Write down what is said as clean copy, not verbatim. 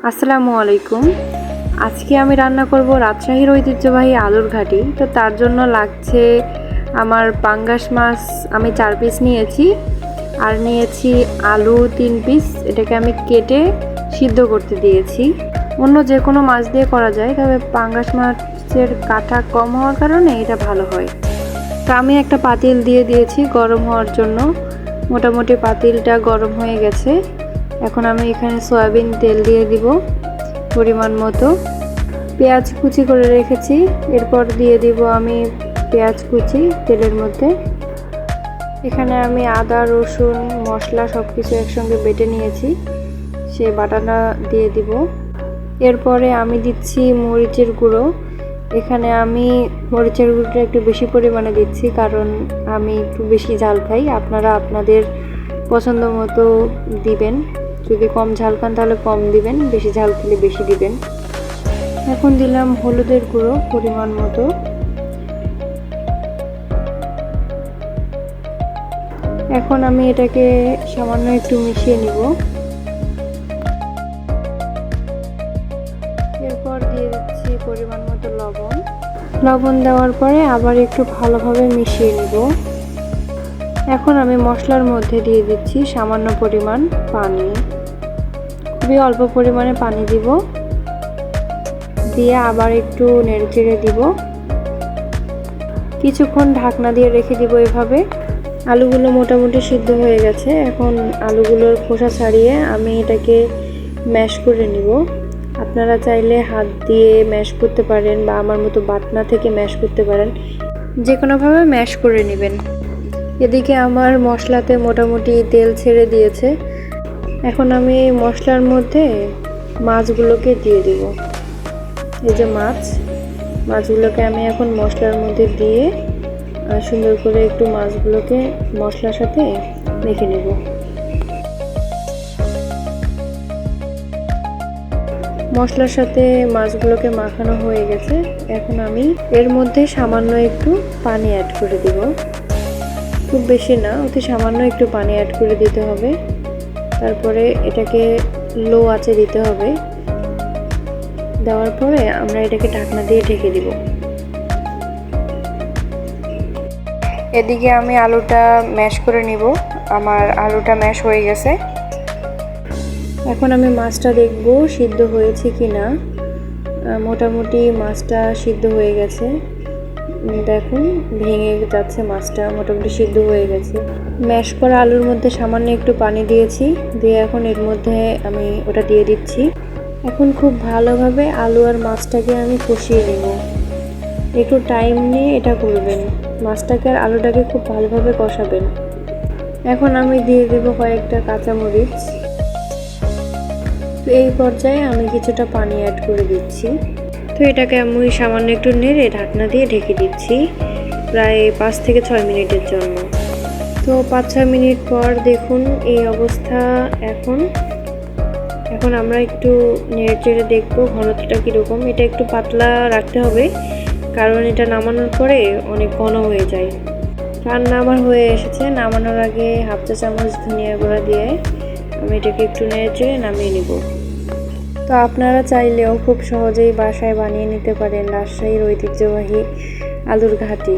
আসসালামু আলাইকুম। আজকে আমি রান্না করব রাজশাহীর ঐতিহ্যবাহী আলুর ঘাটি। তো তার জন্য লাগছে আমার পাঙ্গাস মাছ আমি 4 পিস নিয়েছি, আর নিয়েছি আলু 3 পিস। এটাকে আমি কেটে সিদ্ধ করতে দিয়েছি। অন্য যে কোনো মাছ দিয়ে করা যায়, তবে পাঙ্গাস মাছের কাঁটা কম হওয়ার কারণে এটা ভালো হয়। তো আমি একটা পাতিল দিয়ে দিয়েছি গরম হওয়ার জন্য। মোটামুটি পাতিলটা গরম হয়ে গেছে। এখন আমি এখানে সয়াবিন তেল দিয়ে দিব পরিমাণ মতো। পেঁয়াজ কুচি করে রেখেছি, এরপর দিয়ে দিব আমি পেঁয়াজ কুচি তেলের মধ্যে। এখানে আমি আদা রসুন মশলা সব কিছু একসঙ্গে বেটে নিয়েছি, সে বাটাটা দিয়ে দিব। এরপরে আমি দিচ্ছি মরিচের গুঁড়ো। এখানে আমি মরিচের গুঁড়োটা একটু বেশি পরিমাণে দিচ্ছি, কারণ আমি একটু বেশি ঝাল খাই। আপনারা আপনাদের পছন্দ মতো দিবেন। যদি কম ঝাল খান তাহলে কম দিবেন, বেশি ঝাল খেলে বেশি দিবেন। এখন দিলাম হলুদের গুঁড়ো পরিমাণ মতো। এখন আমি এটাকে সামান্য একটু মিশিয়ে নিব। এরপর দিয়ে দিচ্ছি পরিমাণ মতো লবণ। লবণ দেওয়ার পরে আবার একটু ভালোভাবে মিশিয়ে নিব। এখন আমি মশলার মধ্যে দিয়ে দিচ্ছি সামান্য পরিমাণ পানি। খুবই অল্প পরিমাণে পানি দিব, দিয়ে আবার একটু নেড়েচেড়ে দিব। কিছুক্ষণ ঢাকনা দিয়ে রেখে দিব এভাবে। আলুগুলো মোটামুটি সিদ্ধ হয়ে গেছে। এখন আলুগুলোর খোসা ছাড়িয়ে আমি এটাকে ম্যাশ করে নিব। আপনারা চাইলে হাত দিয়ে ম্যাশ করতে পারেন, বা আমার মতো বাটনা থেকে ম্যাশ করতে পারেন। যে কোনোভাবে ম্যাশ করে নেবেন। এদিকে আমার মশলাতে মোটামুটি তেল ছেড়ে দিয়েছে। এখন আমি মশলার মধ্যে মাছগুলোকে দিয়ে দিব। এই যে মাছগুলোকে আমি এখন মশলার মধ্যে দিয়ে সুন্দর করে একটু মাছগুলোকে মশলার সাথে মেখে নেব। মশলার সাথে মাছগুলোকে মাখানো হয়ে গেছে। এখন আমি এর মধ্যে সামান্য একটু পানি অ্যাড করে দিব। খুব বেশি না, অতি সামান্য একটু পানি অ্যাড করে দিতে হবে। তারপরে এটাকে লো আঁচে দিতে হবে। দেওয়ার পরে আমরা এটাকে ঢাকনা দিয়ে ঢেকে দিব। এদিকে আমি আলুটা ম্যাশ করে নিব। আমার আলুটা ম্যাশ হয়ে গেছে। এখন আমি মাছটা দেখব সিদ্ধ হয়েছে কি না। মোটামুটি মাছটা সিদ্ধ হয়ে গেছে। দেখুন ভেঙে যাচ্ছে মাছটা, মোটামুটি সিদ্ধ হয়ে গেছে। ম্যাশ করা আলুর মধ্যে সামান্য একটু পানি দিয়েছি, দিয়ে এখন এর মধ্যে আমি ওটা দিয়ে দিচ্ছি। এখন খুব ভালোভাবে আলু আর মাছটাকে আমি কষিয়ে নেব। একটু টাইম নিয়ে এটা করবেন, মাছটাকে আর আলুটাকে খুব ভালোভাবে কষাবেন। এখন আমি দিয়ে দেব কয়েকটা কাঁচামরিচ। তো এই পর্যায়ে আমি কিছুটা পানি অ্যাড করে দিচ্ছি। তো এটাকে আমি সামান্য একটু নেড়ে ঢাকনা দিয়ে ঢেকে দিচ্ছি প্রায় 5 থেকে 6 মিনিটের জন্য। তো 5-6 মিনিট পর দেখুন এই অবস্থা। এখন আমরা একটু নেড়ে চেড়ে দেখবো ঘনত্বটা কীরকম। এটা একটু পাতলা রাখতে হবে, কারণ এটা নামানোর পরে অনেক ঘন হয়ে যায়। রান্না আমার হয়ে এসেছে। নামানোর আগে 1/2 চা চামচ ধনিয়া গুঁড়া দিয়ে আমি এটাকে একটু নেড়ে চেড়ে নামিয়ে নিব। তো আপনারা চাইলেও খুব সহজেই বাসায় বানিয়ে নিতে পারেন রাজশাহীর ঐতিহ্যবাহী আলুর ঘাটি।